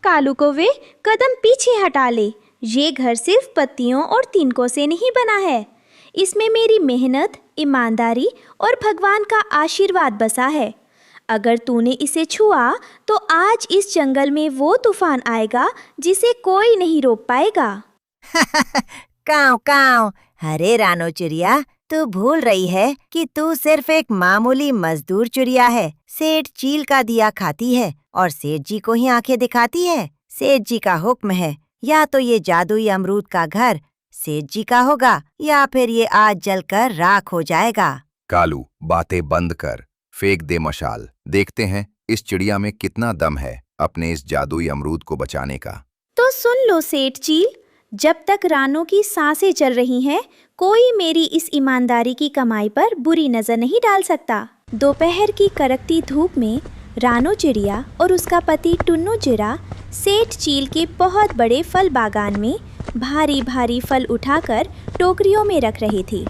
कालू कौवे कदम पीछे हटा ले। ये घर सिर्फ पत्तियों और तिनकों से नहीं बना है। इसमें मेरी मेहनत, ईमानदारी और भगवान का आशीर्वाद बसा है। अगर तूने इसे छुआ तो आज इस जंगल में वो तूफान आएगा जिसे कोई नहीं रोक पाएगा। काव काव। अरे रानो चिड़िया, तू भूल रही है कि तू सिर्फ एक मामूली मजदूर चिड़िया है। सेठ चील का दिया खाती है और सेठ जी को ही आंखें दिखाती है। सेठ जी का हुक्म है, या तो ये जादुई अमरूद का घर सेठ जी का होगा या फिर ये आज जलकर राख हो जाएगा। कालू, बातें बंद कर, फेंक दे मशाल। देखते हैं इस चिड़िया में कितना दम है अपने इस जादुई अमरूद को बचाने का। तो सुन लो सेठ चील, जब तक रानो की सांसें चल रही हैं, कोई मेरी इस ईमानदारी की कमाई पर बुरी नजर नहीं डाल सकता। दोपहर की कड़कती धूप में रानो चिड़िया और उसका पति टुन्नू चिड़ा सेठ चील के बहुत बड़े फल बागान में भारी भारी फल उठाकर टोकरियों में रख रही थी।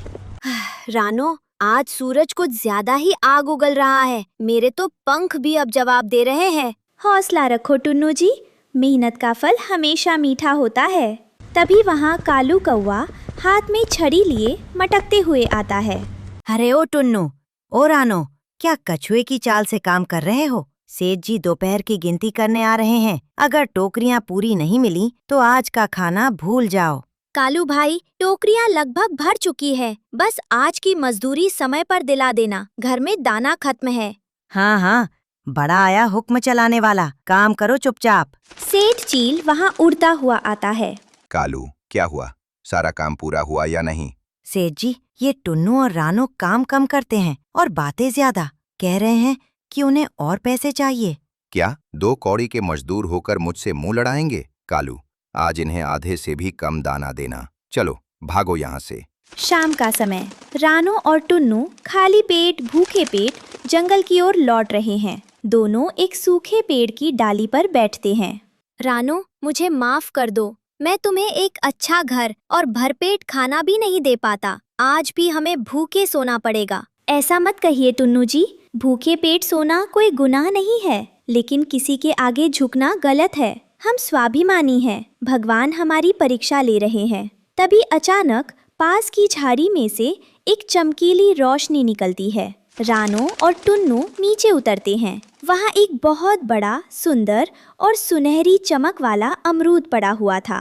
रानो, आज सूरज कुछ ज्यादा ही आग उगल रहा है। मेरे तो पंख भी अब जवाब दे रहे हैं। हौसला रखो टुन्नू जी, मेहनत का फल हमेशा मीठा होता है। तभी वहाँ कालू कौवा हाथ में छड़ी लिए मटकते हुए आता है। अरे ओ टुन्नू, ओ रानो, क्या कछुए की चाल से काम कर रहे हो? सेठ जी दोपहर की गिनती करने आ रहे हैं। अगर टोकरियां पूरी नहीं मिली तो आज का खाना भूल जाओ। कालू भाई, टोकरियां लगभग भर चुकी है। बस आज की मजदूरी समय पर दिला देना। घर में दाना खत्म है। हाँ हाँ, बड़ा आया हुक्म चलाने वाला। काम करो चुपचाप। सेठ चील वहाँ उड़ता हुआ आता है। कालू, क्या हुआ? सारा काम पूरा हुआ या नहीं? सेठ जी, ये टुन्नू और रानो काम कम करते हैं और बातें ज्यादा। कह रहे हैं कि उन्हें और पैसे चाहिए। क्या 2 कौड़ी के मजदूर होकर मुझसे मुंह लड़ाएंगे? कालू, आज इन्हें आधे से भी कम दाना देना। चलो भागो यहाँ से। शाम का समय, रानो और टुन्नू खाली पेट भूखे पेट जंगल की ओर लौट रहे हैं। दोनों एक सूखे पेड़ की डाली पर बैठते हैं। रानो, मुझे माफ कर दो। मैं तुम्हें एक अच्छा घर और भरपेट खाना भी नहीं दे पाता। आज भी हमें भूखे सोना पड़ेगा। ऐसा मत कहिए टुन्नू जी, भूखे पेट सोना कोई गुनाह नहीं है, लेकिन किसी के आगे झुकना गलत है। हम स्वाभिमानी हैं, भगवान हमारी परीक्षा ले रहे हैं। तभी अचानक पास की झाड़ी में से एक चमकीली रोशनी निकलती है। रानो और टुन्नू नीचे उतरते हैं। वहाँ एक बहुत बड़ा, सुंदर और सुनहरी चमक वाला अमरूद पड़ा हुआ था।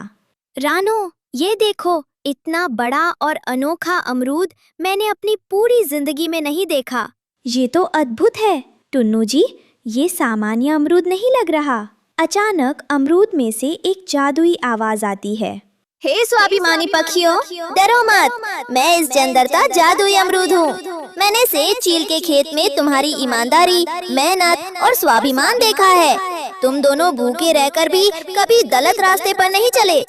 रानो, ये देखो, इतना बड़ा और अनोखा अमरूद मैंने अपनी पूरी जिंदगी में नहीं देखा। ये तो अद्भुत है टुन्नू जी, ये सामान्य अमरूद नहीं लग रहा। अचानक अमरूद में से एक जादुई आवाज आती है। हे स्वाभिमानी पक्षियों, डरो मत। मैं इस जंदरता जादुई अमरूद हूँ। मैंने सेठ चील के खेत में तुम्हारी ईमानदारी, मेहनत और स्वाभिमान देखा है। तुम दोनों भूखे रहकर भी कभी गलत रास्ते पर नहीं चले,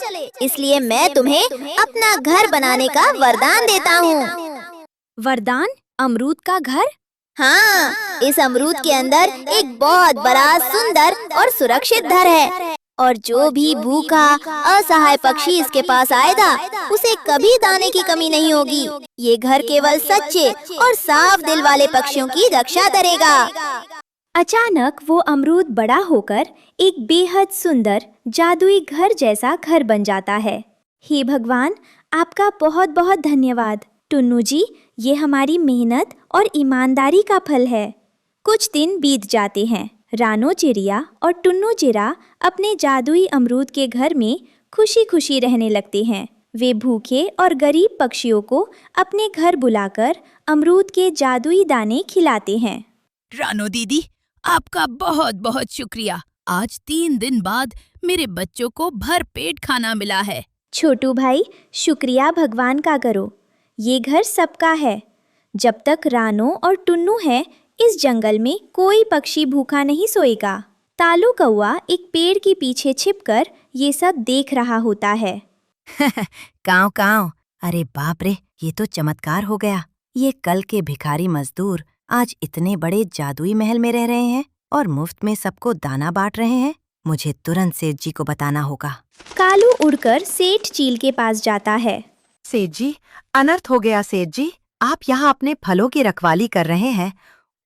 इसलिए मैं तुम्हें अपना घर बनाने का वरदान देता हूँ। वरदान? अमरूद का घर? हाँ, इस अमरूद के अंदर एक बहुत बड़ा, सुंदर और सुरक्षित घर है, और जो भी भूखा असहाय पक्षी इसके पास आएगा, उसे कभी दाने की कमी नहीं होगी। ये घर केवल सच्चे और साफ दिल वाले पक्षियों की रक्षा करेगा। अचानक वो अमरूद बड़ा होकर एक बेहद सुंदर जादुई घर जैसा घर बन जाता है। हे भगवान, आपका बहुत बहुत धन्यवाद। टुन्नू जी, ये हमारी मेहनत और ईमानदारी का फल है। कुछ दिन बीत जाते हैं। रानो चिड़िया और टुन्नू चिड़ा अपने जादुई अमरूद के घर में खुशी खुशी रहने लगते हैं। वे भूखे और गरीब पक्षियों को अपने घर बुलाकर अमरूद के जादुई दाने खिलाते हैं। रानो दीदी, आपका बहुत बहुत शुक्रिया। आज 3 दिन बाद मेरे बच्चों को भर पेट खाना मिला है। छोटू भाई, शुक्रिया भगवान का करो। ये घर सबका है। जब तक रानो और टुन्नू है, इस जंगल में कोई पक्षी भूखा नहीं सोएगा। तालू कौवा एक पेड़ के पीछे छिपकर ये सब देख रहा होता है। काव काव। अरे बाप रे, ये तो चमत्कार हो गया। ये कल के भिखारी मजदूर आज इतने बड़े जादुई महल में रह रहे हैं और मुफ्त में सबको दाना बांट रहे हैं। मुझे तुरंत सेठ जी को बताना होगा। कालू उड़कर सेठ चील के पास जाता है। सेठ जी, अनर्थ हो गया सेठ जी। आप यहाँ अपने फलों की रखवाली कर रहे हैं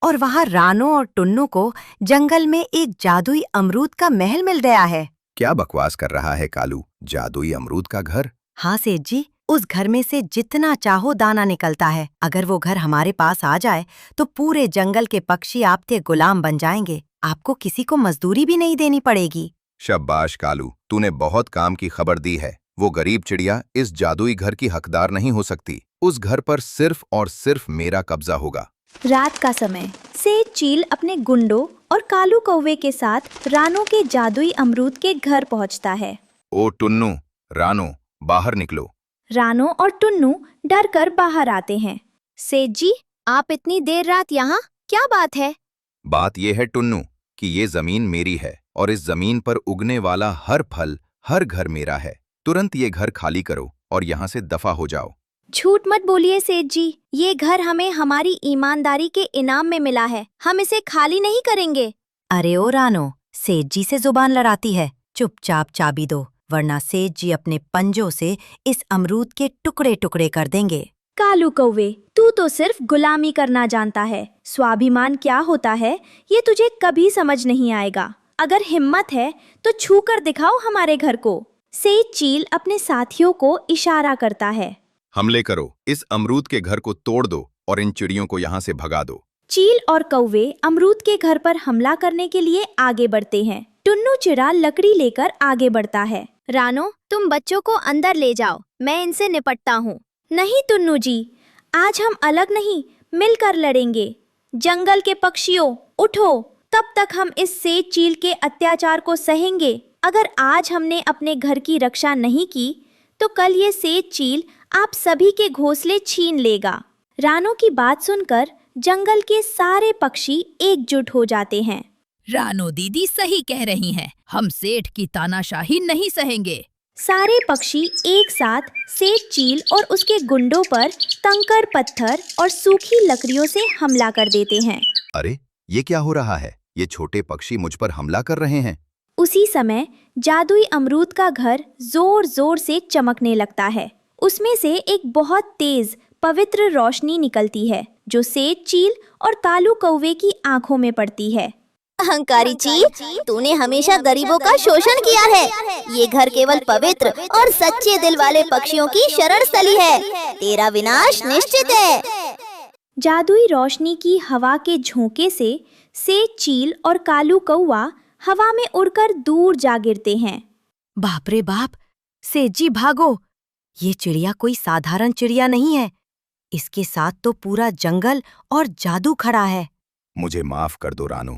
और वहाँ रानो और टुन्नू को जंगल में एक जादुई अमरूद का महल मिल गया है। क्या बकवास कर रहा है कालू? जादुई अमरूद का घर? हाँ सेठ जी, उस घर में से जितना चाहो दाना निकलता है। अगर वो घर हमारे पास आ जाए तो पूरे जंगल के पक्षी आपके गुलाम बन जाएंगे। आपको किसी को मजदूरी भी नहीं देनी पड़ेगी। शाबाश कालू, तूने बहुत काम की खबर दी है। वो गरीब चिड़िया इस जादुई घर की हकदार नहीं हो सकती। उस घर पर सिर्फ और सिर्फ मेरा कब्जा होगा। रात का समय सेठ चील अपने गुंडों और कालू कौवे के साथ रानो के जादुई अमरूद के घर पहुंचता है। ओ टुन्नू, रानो, बाहर निकलो। रानो और टुन्नू डर कर बाहर आते हैं। सेठ जी, आप इतनी देर रात यहाँ, क्या बात है? बात यह है टुन्नू कि ये जमीन मेरी है और इस जमीन पर उगने वाला हर फल, हर घर मेरा है। तुरंत ये घर खाली करो और यहाँ से दफा हो जाओ। झूठ मत बोलिए सेठ जी, ये घर हमें हमारी ईमानदारी के इनाम में मिला है। हम इसे खाली नहीं करेंगे। अरे ओ रानो, सेठ जी से जुबान लड़ाती है। चुपचाप चाबी दो, वरना सेठ जी अपने पंजों से इस अमरूद के टुकड़े टुकड़े कर देंगे। कालू कौवे, तू तो सिर्फ गुलामी करना जानता है। स्वाभिमान क्या होता है ये तुझे कभी समझ नहीं आएगा। अगर हिम्मत है तो छू कर दिखाओ हमारे घर को। सेठ चील अपने साथियों को इशारा करता है। हमले करो, इस अमरूद के घर को तोड़ दो और इन चिड़ियों को यहाँ से भगा दो। चील और कौवे अमरूद के घर पर हमला करने के लिए आगे बढ़ते हैं। टुन्नू चिड़ा लकड़ी लेकर आगे बढ़ता है। रानो, तुम बच्चों को अंदर ले जाओ, मैं इनसे निपटता हूँ। नहीं टुन्नू जी, आज हम अलग नहीं, मिलकर लड़ेंगे। जंगल के पक्षियों, उठो, तब तक हम इस सेठ चील के अत्याचार को सहेंगे। अगर आज हमने अपने घर की रक्षा नहीं की तो कल ये सेठ चील आप सभी के घोंसले छीन लेगा। रानो की बात सुनकर जंगल के सारे पक्षी एकजुट हो जाते हैं। रानो दीदी सही कह रही हैं। हम सेठ की तानाशाही नहीं सहेंगे। सारे पक्षी एक साथ सेठ चील और उसके गुंडों पर कंकड़ पत्थर और सूखी लकड़ियों से हमला कर देते हैं। अरे, ये क्या हो रहा है? ये छोटे पक्षी मुझ पर हमला कर रहे हैं। उसी समय जादुई अमरूद का घर जोर जोर से चमकने लगता है। उसमें से एक बहुत तेज पवित्र रोशनी निकलती है जो सेठ चील और कालू कौवे की आंखों में पड़ती है। अहंकारी चील, तूने हमेशा गरीबों का शोषण किया है। ये घर केवल पवित्र और सच्चे दिल वाले पक्षियों की शरण स्थली है। तेरा विनाश निश्चित है। जादुई रोशनी की हवा के झोंके से सेठ चील और कालू कौवा हवा में उड़कर दूर जा गिरते हैं। बाप रे बाप, सेठ जी भागो! ये चिड़िया कोई साधारण चिड़िया नहीं है। इसके साथ तो पूरा जंगल और जादू खड़ा है। मुझे माफ कर दो रानो,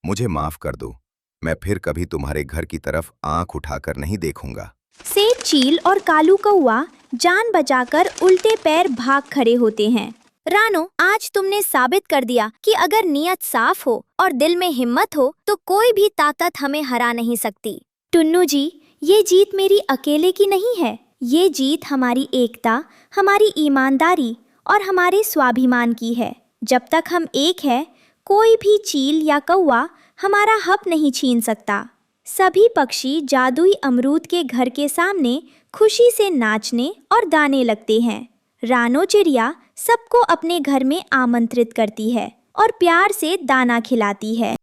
मुझे माफ कर दो। मैं फिर कभी तुम्हारे घर की तरफ आंख उठाकर नहीं देखूंगा। सेठ चील और कालू कौवा जान बचाकर उल्टे पैर भाग खड़े होते हैं। रानो, आज तुमने साबित कर दिया कि अगर नीयत साफ हो और दिल में हिम्मत हो तो कोई भी ताकत हमें हरा नहीं सकती। टुन्नू जी, ये जीत मेरी अकेले की नहीं है। ये जीत हमारी एकता, हमारी ईमानदारी और हमारे स्वाभिमान की है। जब तक हम एक हैं, कोई भी चील या कौवा हमारा हक नहीं छीन सकता। सभी पक्षी जादुई अमरूद के घर के सामने खुशी से नाचने और गाने लगते हैं। रानो चिड़िया सबको अपने घर में आमंत्रित करती है और प्यार से दाना खिलाती है।